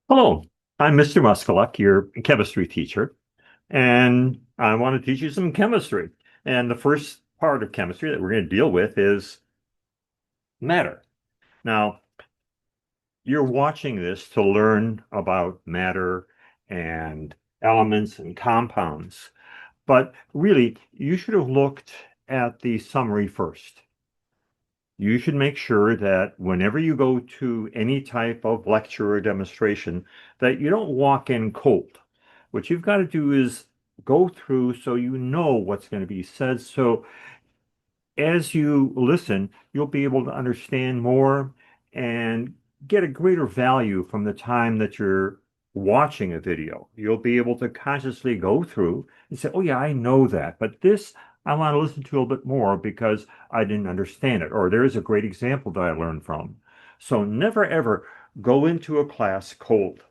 Hello, I'm Mr. Muskaluk, your chemistry teacher, and I want to teach you some chemistry. And the first part of chemistry that we're going to deal with is matter. Now, you're watching this to learn about matter and elements and compounds, but really, you should have looked at the summary first. You should make sure that whenever you go to any type of lecture or demonstration, that you don't walk in cold. What you've got to do is go through so you know what's going to be said. So as you listen, you'll be able to understand more and get a greater value from the time that you're watching a video. You'll be able to consciously go through and say, oh, yeah, I know that, but this I want to listen to a little bit more because I didn't understand it. Or there's a great example that I learned from. So never ever go into a class cold.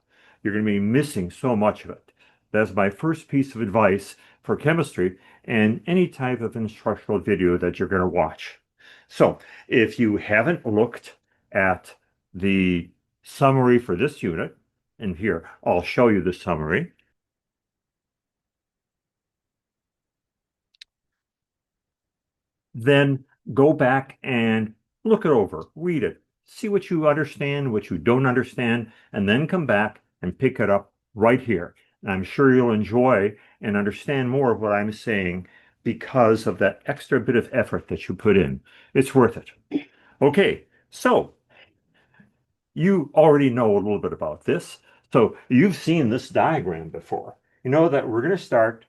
You're going to be missing so much of it. That's my first piece of advice for chemistry and any type of instructional video that you're going to watch. So if you haven't looked at the summary for this unit, and here I'll show you the summary, then go back and look it over, read it, see what you understand, what you don't understand, and then come back and pick it up right here. And I'm sure you'll enjoy and understand more of what I'm saying because of that extra bit of effort that you put in. It's worth it. Okay, so you already know a little bit about this. So you've seen this diagram before. You know that we're going to start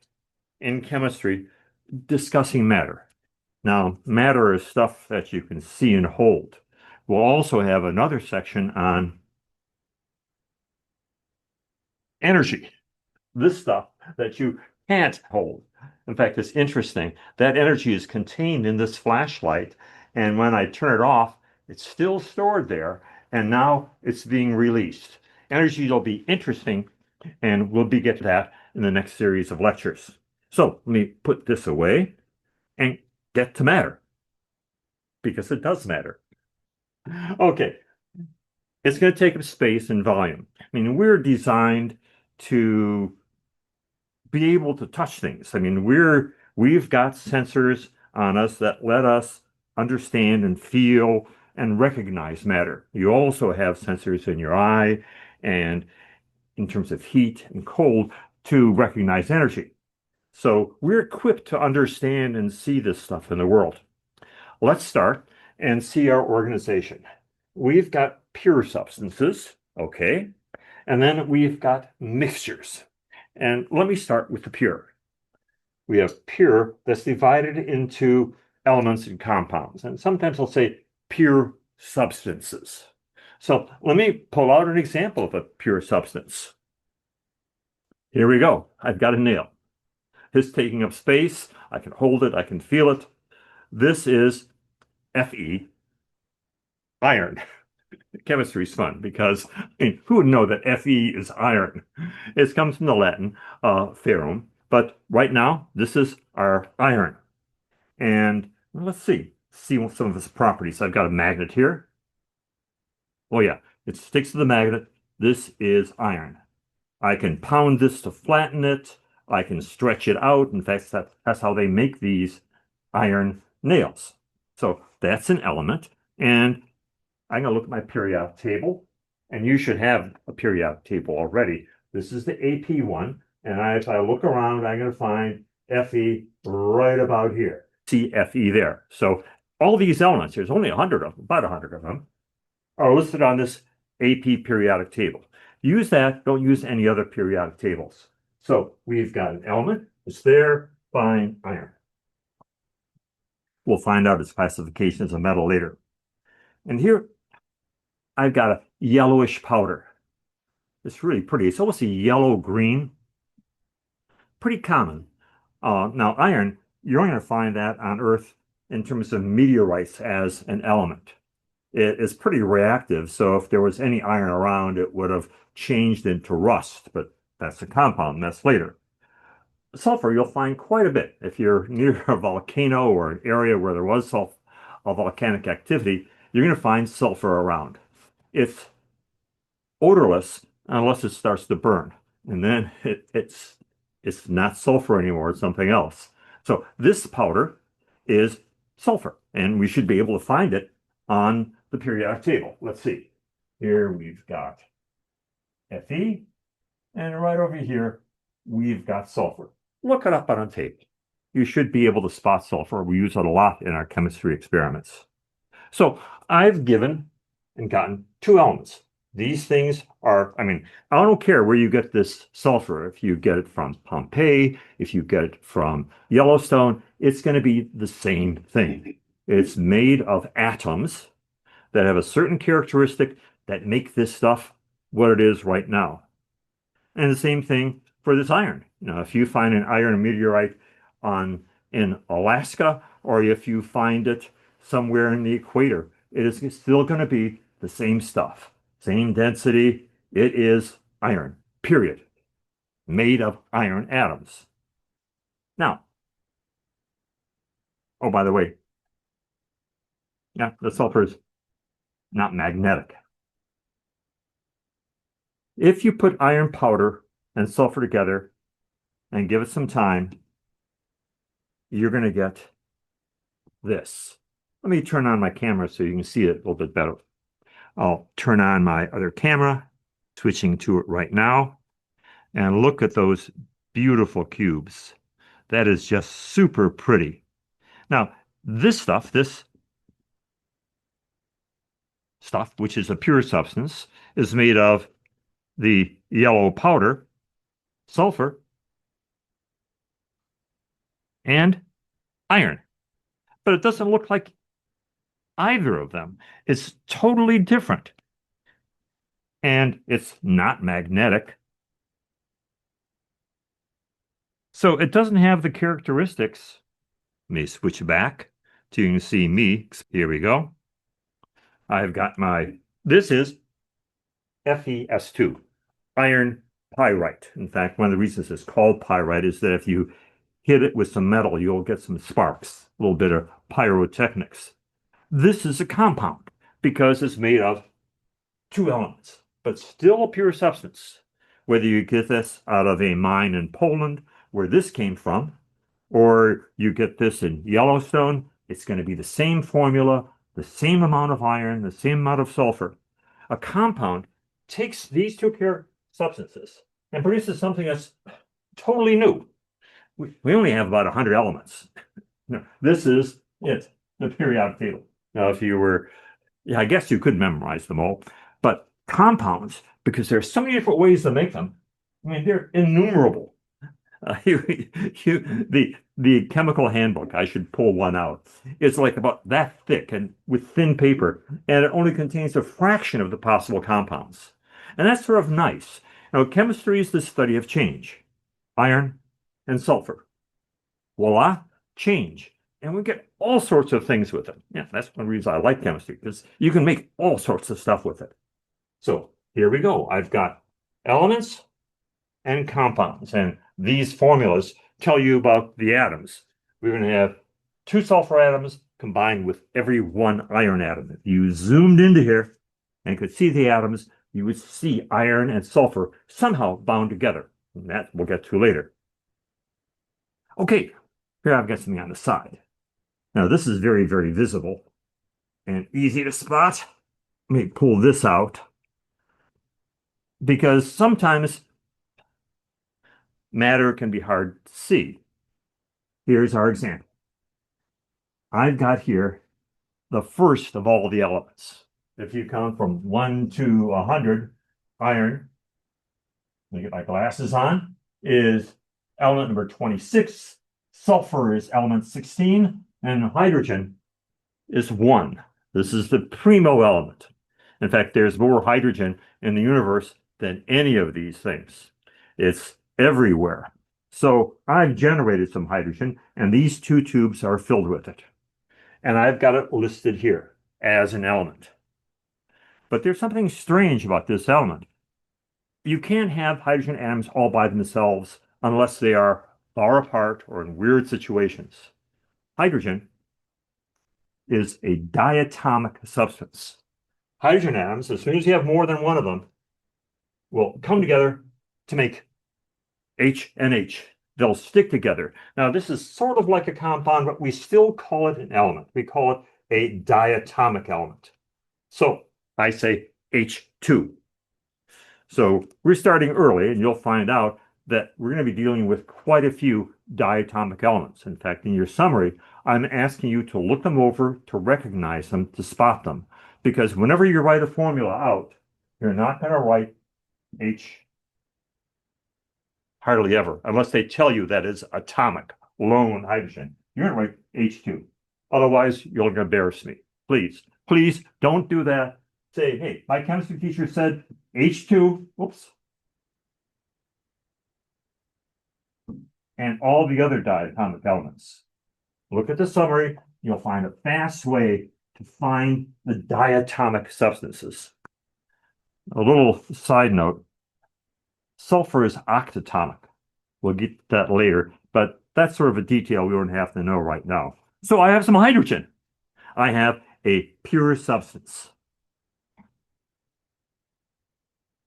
in chemistry discussing matter. Now, matter is stuff that you can see and hold. We'll also have another section on energy, this stuff that you can't hold. In fact, it's interesting. That energy is contained in this flashlight, and when I turn it off, it's still stored there, and now it's being released. Energy will be interesting, and we'll get to that in the next series of lectures. So let me put this away and get to matter, because it does matter. Okay, it's going to take up space and volume. I mean, we're designed to be able to touch things. I mean, we've got sensors on us that let us understand and feel and recognize matter. You also have sensors in your eye and in terms of heat and cold to recognize energy. So we're equipped to understand and see this stuff in the world. Let's start and see our organization. We've got pure substances, okay? And then we've got mixtures. And let me start with the pure. We have pure that's divided into elements and compounds. And sometimes I'll say pure substances. So let me pull out an example of a pure substance. Here we go. I've got a nail. It's taking up space. I can hold it. I can feel it. This is Fe, iron. Chemistry is fun because I mean, who would know that Fe is iron? It comes from the Latin ferrum, but right now this is our iron. And let's see some of its properties. I've got a magnet here. Oh yeah, it sticks to the magnet. This is iron. I can pound this to flatten it. I can stretch it out. In fact, that's how they make these iron nails. So that's an element. And I'm going to look at my periodic table, and you should have a periodic table already. This is the AP one, and if I look around, I'm going to find Fe right about here. See Fe there. So all these elements, there's only 100 of them, about 100 of them, are listed on this AP periodic table. Use that, don't use any other periodic tables. So we've got an element, it's there, fine, iron. We'll find out its classification as a metal later. And here I've got a yellowish powder. It's really pretty. It's almost a yellow green, pretty common. Now, iron, you're only going to find that on Earth in terms of meteorites as an element. It is pretty reactive, so if there was any iron around, it would have changed into rust, but that's a compound, that's later. Sulfur, you'll find quite a bit. If you're near a volcano or an area where there was a volcanic activity, you're going to find sulfur around. It's odorless unless it starts to burn. And then it's not sulfur anymore, it's something else. So this powder is sulfur, and we should be able to find it on the periodic table. Let's see. Here we've got Fe, and right over here we've got sulfur. Look it up on a table. You should be able to spot sulfur. We use it a lot in our chemistry experiments. So I've given and gotten two elements. These things are, I mean, I don't care where you get this sulfur. If you get it from Pompeii, if you get it from Yellowstone, it's going to be the same thing. It's made of atoms that have a certain characteristic that make this stuff what it is right now. And the same thing for this iron. If you find an iron meteorite on in Alaska, or if you find it somewhere in the equator, it is still going to be the same stuff, same density. It is iron, period, made of iron atoms. Now, oh, by the way, yeah, the sulfur is not magnetic. If you put iron powder and sulfur together and give it some time, you're going to get this. Let me turn on my camera so you can see it a little bit better. I'll turn on my other camera, switching to it right now, and look at those beautiful cubes. That is just super pretty. Now, this stuff, which is a pure substance, is made of the yellow powder, sulfur, and iron. But it doesn't look like either of them. It's totally different. And it's not magnetic. So it doesn't have the characteristics. Let me switch back so you can see me. Here we go. I've got this is FeS2, iron pyrite. In fact, one of the reasons it's called pyrite is that if you hit it with some metal, you'll get some sparks, a little bit of pyrotechnics. This is a compound because it's made of two elements, but still a pure substance. Whether you get this out of a mine in Poland, where this came from, or you get this in Yellowstone, it's going to be the same formula, the same amount of iron, the same amount of sulfur. A compound takes these two pure substances and produces something that's totally new. We only have about 100 elements. No, this is it, the periodic table. Now, if you were, yeah, I guess you could memorize them all, but compounds, because there's so many different ways to make them, I mean, they're innumerable. The chemical handbook, I should pull one out. It's like about that thick and with thin paper, and it only contains a fraction of the possible compounds. And that's sort of nice. Now, chemistry is the study of change, iron and sulfur. Voila, change. And we get all sorts of things with it. Yeah, that's one reason I like chemistry, because you can make all sorts of stuff with it. So here we go. I've got elements and compounds, and these formulas tell you about the atoms. We're going to have two sulfur atoms combined with every one iron atom. If you zoomed into here and could see the atoms, you would see iron and sulfur somehow bound together. And that we'll get to later. Okay, here I've got something on the side. Now this is very, very visible and easy to spot. Let me pull this out, because sometimes matter can be hard to see. Here's our example. I've got here the first of all the elements. If you count from 1 to 100, iron, let me get my glasses on, is element number 26, sulfur is element 16, and hydrogen is 1. This is the primo element. In fact, there's more hydrogen in the universe than any of these things. It's everywhere. So I've generated some hydrogen, and these two tubes are filled with it. And I've got it listed here as an element. But there's something strange about this element. You can't have hydrogen atoms all by themselves unless they are far apart or in weird situations. Hydrogen is a diatomic substance. Hydrogen atoms, as soon as you have more than one of them, will come together to make H and H. They'll stick together. Now, this is sort of like a compound, but we still call it an element. We call it a diatomic element. So I say H2. So we're starting early, and you'll find out that we're going to be dealing with quite a few diatomic elements. In fact, in your summary, I'm asking you to look them over, to recognize them, to spot them. Because whenever you write a formula out, you're not going to write H hardly ever, unless they tell you that is atomic, lone hydrogen. You're going to write H2. Otherwise, you're going to embarrass me. Please, please don't do that. Say, hey, my chemistry teacher said H2, oops, and all the other diatomic elements. Look at the summary. You'll find a fast way to find the diatomic substances. A little side note, sulfur is octatomic. We'll get to that later, but that's sort of a detail we don't have to know right now. So I have some hydrogen. I have a pure substance.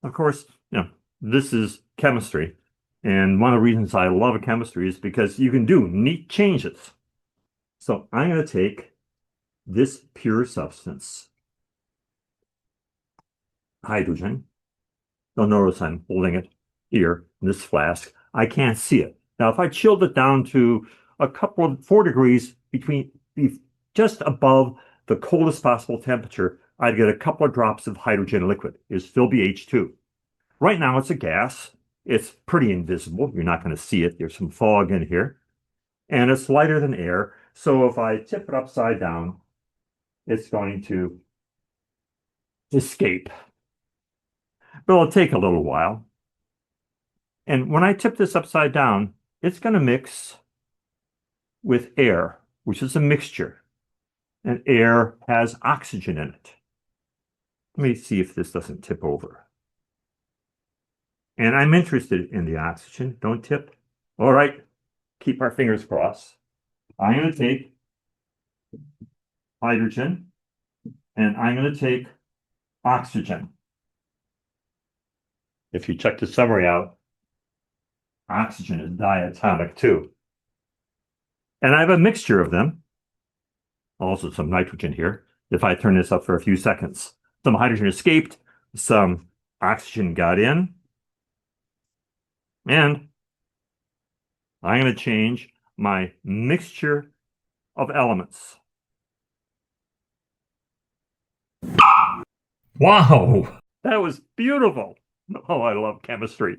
Of course, this is chemistry. And one of the reasons I love chemistry is because you can do neat changes. So I'm going to take this pure substance, hydrogen. You'll notice I'm holding it here in this flask. I can't see it. Now, if I chilled it down to a couple of 4 degrees just above the coldest possible temperature, I'd get a couple of drops of hydrogen liquid. It'd still be H2. Right now, it's a gas. It's pretty invisible. You're not going to see it. There's some fog in here. And it's lighter than air. So if I tip it upside down, it's going to escape. But it'll take a little while. And when I tip this upside down, it's going to mix with air, which is a mixture. And air has oxygen in it. Let me see if this doesn't tip over. And I'm interested in the oxygen. Don't tip. All right. Keep our fingers crossed. I'm going to take hydrogen and I'm going to take oxygen. If you check the summary out, oxygen is diatomic too. And I have a mixture of them. Also some nitrogen here. If I turn this up for a few seconds, some hydrogen escaped, some oxygen got in, and I'm going to change my mixture of elements. Wow, that was beautiful. Oh, I love chemistry.